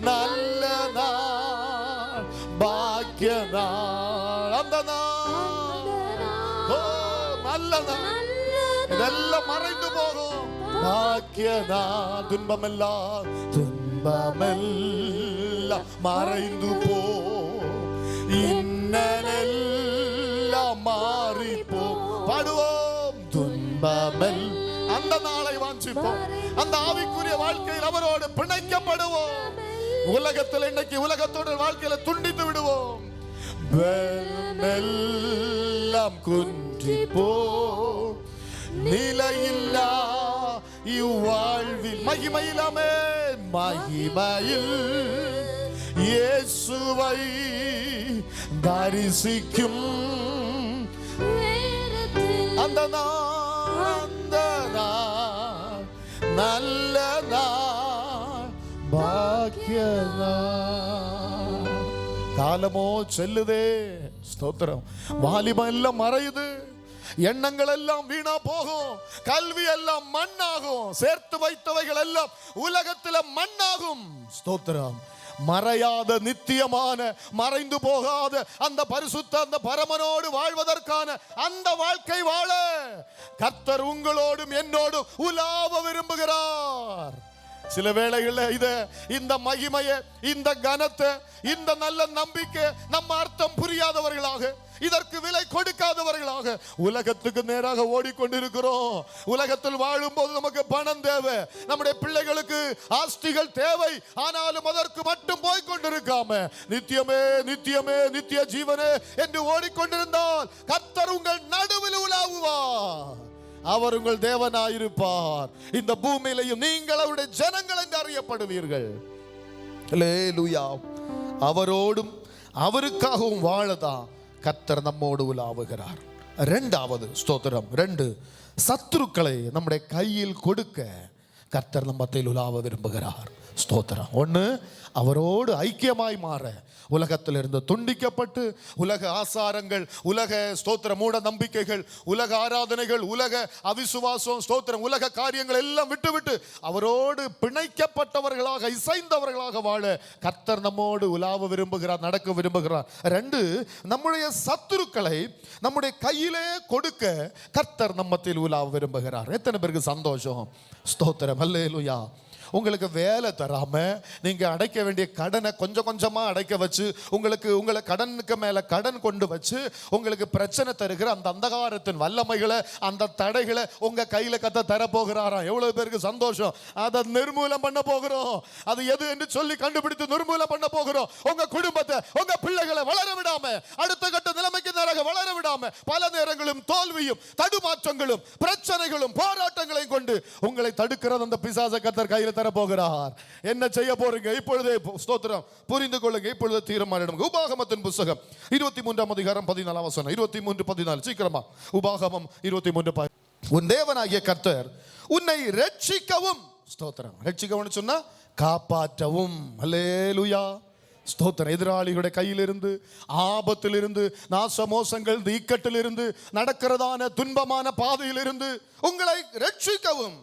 நல்ல நாள், பாக்கிய நாள், அந்த நாள், ஓ நல்ல நாள், இதெல்லாம் மறைந்து போகும். பாக்கிய நாள், துன்பமெல்லாம் மறைந்து போ, இன்னலெல்லாம் மாறி போ. பாடுவோம். துன்பமெல் அந்த நாளை வாஞ்சிப்போம். அந்த ஆவிக்குரிய வாழ்க்கையில் அவரோடு பிணைக்கப்படுவோம். உலகத்தில் இன்னைக்கு உலகத்தோட வாழ்க்கையில துண்டித்து விடுவோம். எல்லாம் குன்றி போ, நிலையில்லா இவ்வாழ்வில் மகிமையிலாமே, மகிமையில் இயேசுவை தரிசிக்கும் அந்த நாள், நல்ல நாள், பாக்கிய நாள். காலமோ செல்லுதே. ஸ்தோத்திரம். வாலிபம் எல்லாம் மறையுது, எண்ணங்கள் எல்லாம் வீணா போகும், கல்வி எல்லாம் மண்ணாகும், சேர்த்து வைத்தவைகள் எல்லாம் உலகத்தில் மண்ணாகும். ஸ்தோத்திரம். மறையாத நித்தியமான மறைந்து போகாத அந்த பரிசுத்த அந்த பரமனோடு வாழ்வதற்கான அந்த வாழ்க்கை வாழ கர்த்தர் உங்களோடும் என்னோடும் உலாவ விரும்புகிறார். சில வேளைகளில் இந்த மகிமையை, இந்த கனத்தை, இந்த நல்ல நம்பிக்கை நம்ம அர்த்தம் புரியாதவர்களாக, இதற்கு விலை கொடுக்காதவர்களாக உலகத்துக்கு நேராக ஓடிக்கொண்டிருக்கிறோம். உலகத்தில் வாழும் போது நமக்கு பணம் தேவை, நம்முடைய பிள்ளைகளுக்கு ஆஸ்திகள் தேவை. ஆனாலும் அதற்கு மட்டும் போய்கொண்டிருக்காம நித்தியமே நித்தியமே நித்திய ஜீவனே என்று ஓடிக்கொண்டிருந்தால் கர்த்தர் உங்கள் நடுவில் உலாவுவார். அவர் உங்கள் தேவனாயிருப்பார். இந்த பூமியிலையும் நீங்கள் அவருடைய ஜனங்கள் என்று அறியப்படுவீர்கள். அல்லேலூயா. அவரோடும் அவருக்காகவும் வாழதான் கர்த்தர் நம்மோடு உலாவுகிறார். இரண்டாவது ஸ்தோத்திரம், 2 சத்துருக்களை நம்முடைய கையில் கொடுக்க கர்த்தர் நம்ம மத்தியில் உலாவ விரும்புகிறார். ஸ்தோத்திரம். 1 அவரோடு ஐக்கியமாய் மாற, உலகத்திலிருந்து துண்டிக்கப்பட்டு உலக ஆசாரங்கள், உலக ஸ்தோத்திர மூட நம்பிக்கைகள், உலக ஆராதனைகள், உலக அவிசுவாசம், ஸ்தோத்திரம், உலக காரியங்கள் எல்லாம் விட்டுவிட்டு அவரோடு பிணைக்கப்பட்டவர்களாக, இசைந்தவர்களாக வாழ கர்த்தர் நம்மோடு உலாவ விரும்புகிறார், நடக்க விரும்புகிறார். 2 நம்முடைய சத்துருக்களை நம்முடைய கையிலே கொடுக்க கர்த்தர் நம்மத்தில் உலாவ விரும்புகிறார். எத்தனை பேருக்கு சந்தோஷம்? ஸ்தோத்திரம். அல்லேலூயா. உங்களுக்கு வேலை தராம நீங்க அடைக்க வேண்டிய கடனை கொஞ்சம் கொஞ்சமா அடைக்க வச்சு, உங்களை கடனுக்கு மேல கடன் கொண்டு வச்சு உங்களுக்கு பிரச்சனை தருகிற அந்த அந்தகாரத்தின் வல்லமைகளை, அந்த தடைகளை உங்க கையில கத்த தர போகிறாராம். எவ்வளவு பேருக்கு சந்தோஷம்? அதை நிர்மூலம் பண்ண போகிறோம். அது எது என்று சொல்லி கண்டுபிடித்து நிர்மூலம் பண்ண போகிறோம். உங்க குடும்பத்தை, உங்க பிள்ளைகளை வளர விடாம, அடுத்த கட்ட நிலைமைக்கு நேராக வளர விடாம, பல நேரங்களும் தோல்வியும் தடுமாற்றங்களும் பிரச்சனைகளும் போராட்டங்களையும் கொண்டு உங்களை தடுக்கிறது அந்த பிசாச கர்த்தர் கையில தர போகிறார். என்ன செய்ய போறீங்க? இப்பொழுதே ஸ்தோத்திரம் புரிந்து கொள்ளுங்க. இப்பொழுது தீர்மானம். உபாகமத்தின் புத்தகம் 23ஆம் அதிகாரம் 14ஆம் வசனம். 23:14 சீக்கிரமா. உபாகமம் 23. உன் தேவனாகிய கர்த்தர் உன்னை ரட்சிக்கவும், ஸ்தோத்திரம், ரட்சிக்கவும் சொன்னா காப்பாற்றவும். அல்லேலூயா. ஸ்தோத்திரம். எதிராளிகளுடைய கையிலிருந்து, ஆபத்திலிருந்து, நாசமோசங்கள், இக்கட்டிலிருந்து, நடக்கிறதான துன்பமான பாதையிலிருந்து உங்களை ரட்சிக்கவும்.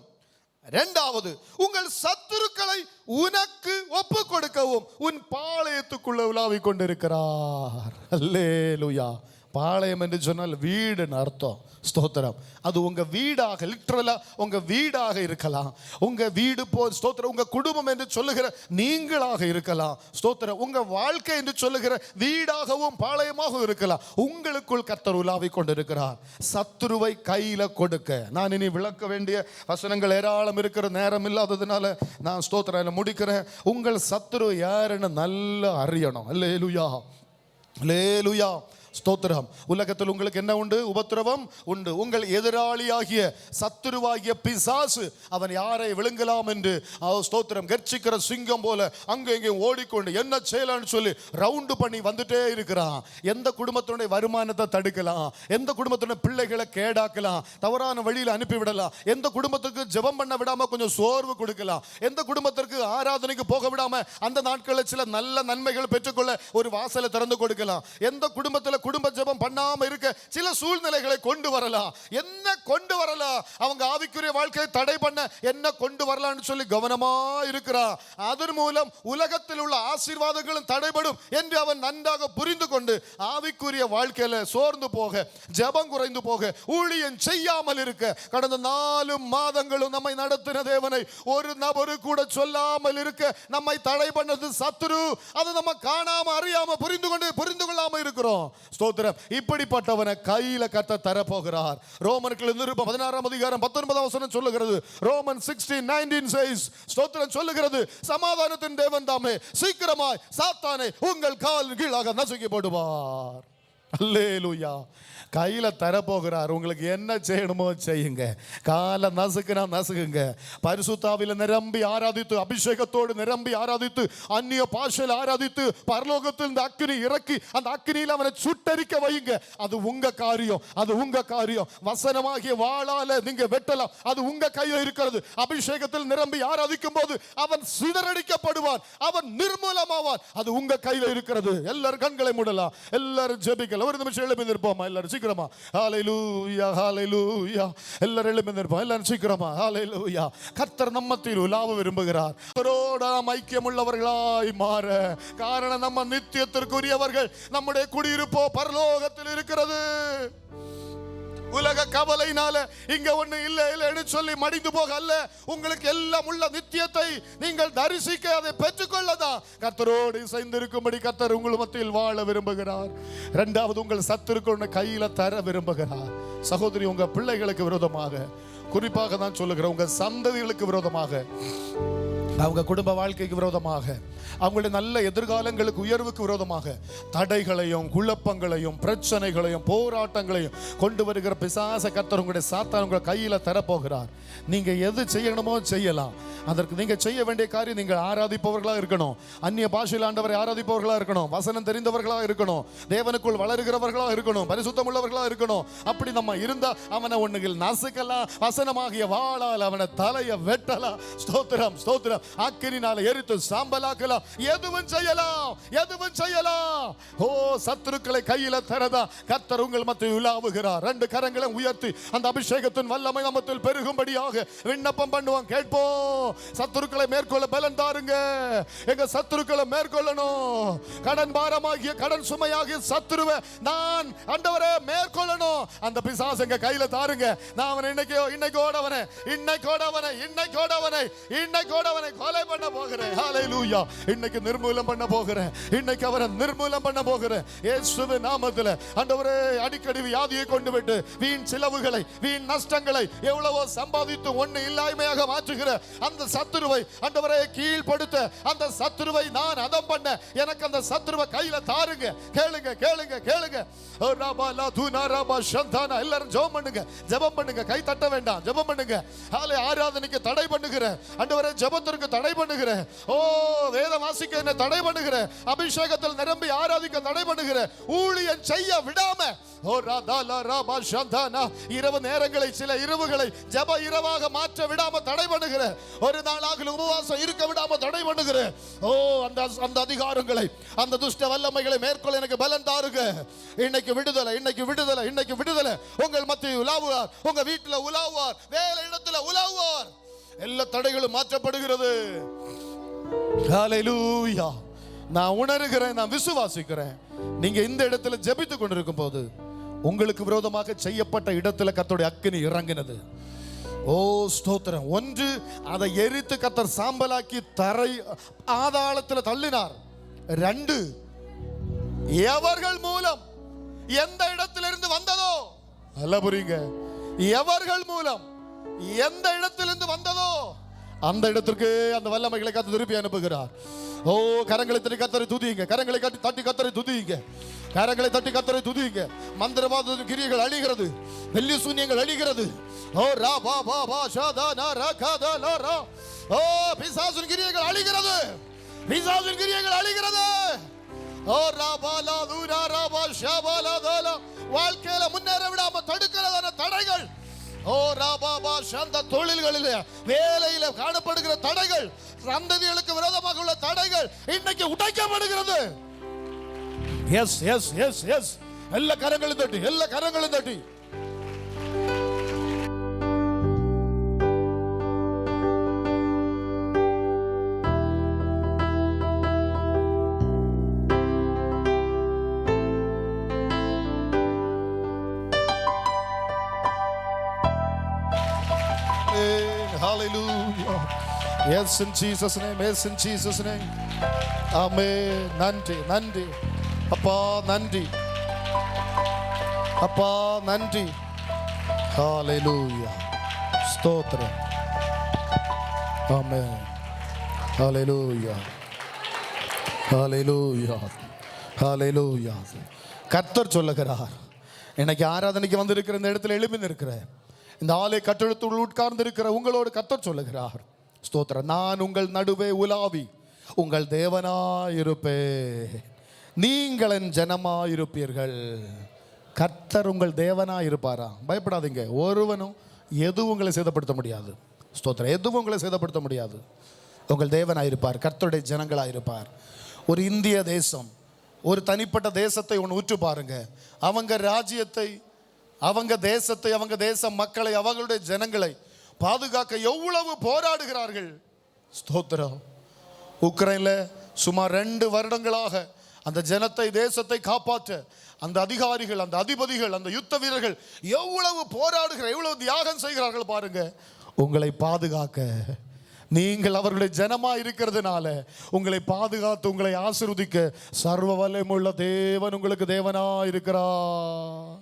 2வது உங்கள் சத்துருக்களை உனக்கு ஒப்பு கொடுக்கவும் உன் பாளையத்துக்குள்ள உலாவிக் கொண்டிருக்கிறார். அல்லேலூயா. பாளையம் என்று சொன்னால் வீடுன்னு அர்த்தம். ஸ்தோத்திரம். அது உங்க வீடாக, லிட்டரலா உங்க வீடாக இருக்கலாம். உங்க வீடு ஸ்தோத்திரம், உங்க குடும்பம் என்று சொல்லுகிற நீங்களாக இருக்கலாம். ஸ்தோத்திரம். உங்க வாழ்க்கை என்று சொல்லுகிற வீடாகவும் பாளையமாகவும் இருக்கலாம். உங்களுக்குள் கர்த்தர் உலாவிக் கொண்டிருக்கிறார். சத்துருவை கையில கொடுக்க. நான் இனி விளக்க வேண்டிய வசனங்கள் ஏராளம் இருக்கிற நேரம் இல்லாததுனால நான் ஸ்தோத்திரம் முடிக்கிறேன். உங்கள் சத்துரு யாருன்னு நல்லா அறியணும். அல்லேலூயா. அல்லேலூயா, ஸ்தோத்திரம். உலகத்தில் உங்களுக்கு என்ன உண்டு? உபத்திரவம் உண்டு. உங்கள் எதிராளியாகிய சத்துருவாகிய பிசாசு அவன் யாரை விழுங்கலாம் என்று ஸ்தோத்திரம் கர்ச்சிக்கிற சிங்கம் போல அங்கே இங்கே ஓடிக்கொண்டு என்ன செய்யலாம்னு சொல்லி ரவுண்டு பண்ணி வந்துட்டே இருக்கிறான். எந்த குடும்பத்தினுடைய வருமானத்தை தடுக்கலாம், எந்த குடும்பத்தினுடைய பிள்ளைகளை கேடாக்கலாம், தவறான வழியில் அனுப்பிவிடலாம், எந்த குடும்பத்துக்கு ஜெபம் பண்ண விடாம கொஞ்சம் சோர்வு கொடுக்கலாம், எந்த குடும்பத்திற்கு ஆராதனைக்கு போக விடாம அந்த நாட்களில் சில நல்ல நன்மைகள் பெற்றுக்கொள்ள ஒரு வாசலை திறந்து கொடுக்கலாம், எந்த குடும்பத்தில் குடும்ப ஜெபம் பண்ணாம இருக்க சில சூழ்நிலைகளை கொண்டு வரலாம். என்ன கொண்டு வரலாம்? அவங்க ஆவிக்குரிய வாழ்க்கையை தடை பண்ண என்ன கொண்டு வரலாம்னு சொல்லி கவனமா இருக்கிறான். அதன் மூலம் உலகத்தில் உள்ள ஆசீர்வாதங்களும் தடைபடும் என்று அவன் நன்றாக புரிந்து கொண்டு ஆவிக்குரிய வாழ்க்கையில சோர்ந்து போக, ஜெபம் குறைந்து போக, ஊழியம் செய்யாமல் இருக்க கடந்த 4 மாதங்களும் நம்மை நடத்தின தேவனை ஒரு நபரு கூட சொல்லாமல் இருக்க நம்மை தடை பண்ணது சத்துரு. அதை நம்ம காணாம அறியாம புரிந்து கொள்ளாம இருக்கிறோம். ஸ்தோத்திரம். இப்படிப்பட்டவனை கையில கர்த்தர் தரப்போகிறார். ரோமருக்கு நிருபம் 16ஆம் அதிகாரம் 19ஆம் வசனம் சொல்லுகிறது. ரோமன் 16:19 says, ஸ்தோத்திரம் சொல்லுகிறது, சமாதானத்தின் தேவன் தாமே சீக்கிரமாய் சாத்தானை உங்கள் கால் கீழாக நசுக்கி போடுவார். அல்லேலூயா. கையில தரப்போகிறார். உங்களுக்கு என்ன செய்யணுமோ செய்யுங்க. காலை நசுக்குனா நசுக்குங்க. பரிசுத்தாவில நிரம்பி ஆராதித்து, அபிஷேகத்தோடு நிரம்பி ஆராதித்து, அந்நிய பாஷையில் ஆராதித்து, பரலோகத்தில் இந்த அக்கினி இறக்கி அந்த அக்கினியில் அவனை சுட்டரிக்க வையுங்க. அது உங்க காரியம், அது உங்க காரியம். வசனமாகிய வாளால நீங்க வெட்டலாம், அது உங்க கையில் இருக்கிறது. அபிஷேகத்தில் நிரம்பி ஆராதிக்கும் போது அவன் சிதறடிக்கப்படுவான், அவன் நிர்மூலமாவான். அது உங்க கையில் இருக்கிறது. எல்லாரும் கண்களை மூடலாம், எல்லாரும் ஜெபிக்கலாம். ஒரு நிமிஷம் எழுப்பி நிற்போமா? எல்லாரும் சீக்கிரமா ஹalleluya ஹalleluya. எல்லாரும் எழுப்பி நிற்போம். எல்லாரும் சீக்கிரமா ஹalleluya. கர்த்தர் நம்ம மத்தியில் உலாவ விரும்புகிறார். அவரோடு நாம் ஐக்கியமுள்ளவர்களாய் மாற. காரணம் நம்ம நித்தியத்திற்குரியவர்கள். நம்முடைய குடியிருப்போ பரலோகத்தில் இருக்கிறது. உலக கவலையினால இங்க ஒண்ணு இல்லைன்னு சொல்லி மடிந்து போக அல்ல, உங்களுக்கு எல்லாம் உள்ள நித்தியத்தை நீங்கள் தரிசிக்க, அதை பெற்றுக்கொள்ளதான் கர்த்தரோடு இசைந்திருக்கும்படி கர்த்தர் உங்கள் மத்தியில் வாழ விரும்புகிறார். இரண்டாவது, உங்கள் சத்துருக்கள் கையில தர விரும்புகிறார். சகோதரி, உங்க பிள்ளைகளுக்கு விரோதமாக, குறிப்பாக தான் சொல்லுகிறேன், உங்க சந்ததிகளுக்கு விரோதமாக, அவங்க குடும்ப வாழ்க்கைக்கு விரோதமாக, அவங்களுடைய நல்ல எதிர்காலங்களுக்கு உயர்வுக்கு விரோதமாக தடைகளையும் குழப்பங்களையும் பிரச்சனைகளையும் போராட்டங்களையும் கொண்டு வருகிற பிசாச கர்த்தர் உங்களுடைய சாத்தான் உங்க கையில தரப்போகிறார். நீங்க எது செய்யணுமோ செய்யலாம். அதற்கு நீங்க செய்ய வேண்டிய காரியம், நீங்கள் ஆராதிப்பவர்களாக இருக்கணும், அந்நிய பாஷையில் ஆண்டவரை ஆராதிப்பவர்களாக இருக்கணும், வசனம் தெரிந்தவர்களாக இருக்கணும், தேவனுக்குள் வளருகிறவர்களாக இருக்கணும், பரிசுத்தம் உள்ளவர்களாக இருக்கணும். அப்படி நம்ம இருந்தா அவனை ஒண்ணுகள் நசுக்கலாம், வசனமாகிய வாளால் அவனை தலையை வெட்டலாம். ஸ்தோத்திரம் ஸ்தோத்திரம். அக்கினினால எரித்து சாம்பலாக்கலாம். எதுவும் செய்யலாம், எதுவும் செய்யலாம். ஓ, சத்துருக்களை கையில தரதா கர்த்தர் உங்கள் மத்தியில் உலாவுகிறார். 2 கரங்களை உயர்த்தி அந்த அபிஷேகத்தின் வல்லமை நம்மத்தில் பெருகும்படியாக விண்ணப்பம் பண்ணுவோம், கேட்போம். சத்துருக்களை மேற்கொள்ள பலன் தாருங்க. எங்க சத்துருக்களை மேற்கொள்ளணும். கடன் பாரமாகிய, கடன் சுமையாகிய சத்துருவை நான் ஆண்டவரே மேற்கொள்ளணும். அந்த பிசாசு எங்க கையில தாருங்க. நான் அவனை இன்னைக்கோடவனை கொலை பண்ண போகிறேன். ஹalleluya. இன்னைக்கு நிர்மூலம் பண்ண போகிறேன். இன்னைக்கு அவரை நிர்மூலம் பண்ண போகிறேன். இயேசுவின் நாமத்தில் ஆண்டவரே, அடிக்கடி வியாதியை கொண்டு விட்டு வீண் செலவுகளை, வீண் நஷ்டங்களை எவ்வளவோ சம்பாதித்து ஒண்ணு இல்லாமையாக மாற்றுகிற அந்த சத்துருவை ஆண்டவரே கீழ்ப்படுத்த, அந்த சத்துருவை நான் அதம் பண்ண எனக்கு அந்த சத்துருவை கையில தாருங்க. கேளுங்க கேளுங்க கேளுங்க. எல்லாரும் ஜெபம் பண்ணுங்க, ஜெபம் பண்ணுங்க. கை தட்ட வேண்டாம், ஜெபம் பண்ணுங்க. ஆராதனைக்கு தடை பண்ணுகிற ஆண்டவரே, ஜெபத்திற்கு தடை பண்ணுகிற, ஓ வேத வாசிக்க என்ன தடை பண்ணுகிற, அபிஷேகத்தில் நிரம்பி ஆராதிக்க தடை பண்ணுகிற, ஊழியம் செய்ய விடாம, ஓ ராதா ராபா சந்தானா, இரவு நேரங்களை, சில இரவுகளை ஜெப இரவாக மாற்ற விடாம தடை பண்ணுகிற, ஒரு நாளாக உபவாசம் இருக்க விடாம தடை பண்ணுகிற, ஓ அந்த அதிகாரங்களை, அந்த துஷ்ட வல்லமைகளை மேற்கொள்ள எனக்கு பலன் தாருங்க. இன்னைக்கு விடுதலை, இன்னைக்கு விடுதலை, இன்னைக்கு விடுதலை. உங்கள் மத்தியில் உலாவுவார், உங்க வீட்டில் உலாவுவார், வேலை இடத்துல உலாவுவார். எல்லா தடைகளும் மாற்றப்படுகிறது. ஹalleluya. நான் உணர்கிறேன், நான் விசுவாசிக்கிறேன். நீங்க இந்த இடத்துல ஜெபித்துக் கொண்டிருக்கும் போது உங்களுக்கு விரோதமாக செய்யப்பட்ட இடத்துல கர்த்தருடைய அக்கினி இறங்கினது. ஓ ஸ்தோத்திரம். 1, அதை எரித்து கர்த்தர் சாம்பலாக்கி தரை ஆதாளத்தில் தள்ளினார். 2, எவர்கள் மூலம் எந்த இடத்திலிருந்து வந்ததோ, அல்ல புரியுங்க, எவர்கள் மூலம் எந்த இடத்திலிருந்து வந்ததோ அந்த இடத்திற்கு அந்த வல்லமைகளை கர்த்தர் திருப்பி அனுப்புகிறார். ஓ, கரங்களை தட்டி கர்த்தரை துதியுங்க, கரங்களை தட்டி கர்த்தரை துதியுங்க, கரங்களை தட்டி கர்த்தரை துதியுங்க. மந்திரவாத கிரியைகள் அழிகிறது, வெள்ளி சூன்யங்கள் அழிகிறது. ஓ ரா பா பா பா ஷாதா நா ரா காதா லா ரா. ஓ, பிசாசின் கிரியைகள் அழிகிறது, பிசாசின் கிரியைகள் அழிகிறது. ஓ ராபாலா தூரா ராபா ஷாபாலா தாலா. வாழ்க்கையில முன்னேற விடாம தடுக்கிறதான தடைகள், ஓ ராபாபா ஷந்த தொழில்களில் வேலையில காணப்படுகிற தடைகள், சந்ததிகளுக்கு விரோதமாக உள்ள தடைகள் இன்னைக்கு உடைக்கப்படுகிறது. எஸ் எஸ் எஸ் எஸ் எல்லா கரங்களும் தட்டி, எல்லா கரங்களும் தட்டி. Hallelujah. Yes, in Jesus' name. Yes, in Jesus' name. Amen. நன்றி, நன்றி அப்பா, நன்றி அப்பா, நன்றி. Hallelujah. ஸ்தோத்திரம். Amen. Hallelujah. Hallelujah. Hallelujah. கர்த்தர் சொல்லுகிறார், இன்னைக்கு ஆராதனைக்கு வந்திருக்கிற இந்த இடத்துல எழுப்பி நிற்கிற இந்த ஆலை கட்டடத்துள் உட்கார்ந்து இருக்கிற உங்களோடு கர்த்தர் சொல்லுகிறார், ஸ்தோத்திரம், நான் உங்கள் நடுவே உலாவி உங்கள் தேவனாயிருப்பேன், நீங்கள் என் ஜனமாயிருப்பீர்கள். கர்த்தர் உங்கள் தேவனாயிருப்பாரா? பயப்படாதீங்க, ஒருவனும் எதுவும் உங்களை சேதப்படுத்த முடியாது. ஸ்தோத்திரம், எதுவும் உங்களை சேதப்படுத்த முடியாது. உங்கள் தேவனாயிருப்பார், கர்த்தருடைய ஜனங்களாயிருப்பார். ஒரு இந்திய தேசம், ஒரு தனிப்பட்ட தேசத்தை ஒன்று உற்று பாருங்க. அவங்க ராஜ்யத்தை, அவங்க தேசத்தை, அவங்க தேச மக்களை, அவங்களுடைய ஜனங்களை பாதுகாக்க எவ்வளவு போராடுகிறார்கள். ஸ்தோத்திரம். உக்ரைன்ல சுமார் 2 வருடங்களாக அந்த ஜனத்தை, தேசத்தை காப்பாற்ற அந்த அதிகாரிகள், அந்த அதிபதிகள், அந்த யுத்த வீரர்கள் எவ்வளவு போராடுகிற, எவ்வளவு தியாகம் செய்கிறார்கள் பாருங்க. உங்களை பாதுகாக்க, நீங்கள் அவர்களுடைய ஜனமா இருக்கிறதுனால உங்களை பாதுகாத்து உங்களை ஆசீர்வதிக்க சர்வ வல்லமையுள்ள தேவன் உங்களுக்கு தேவனா இருக்கிறார்.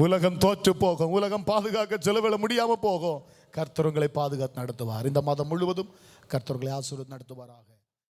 உலகம் தோற்று போகும், உலகம் பாதுகாக்க செலவிட முடியாம போகும், கர்த்தர் உங்களை பாதுகாத்து நடத்துவார். இந்த மாதம் முழுவதும் கர்த்தர் உங்களை ஆசீர்வதித்து நடத்துவாராக.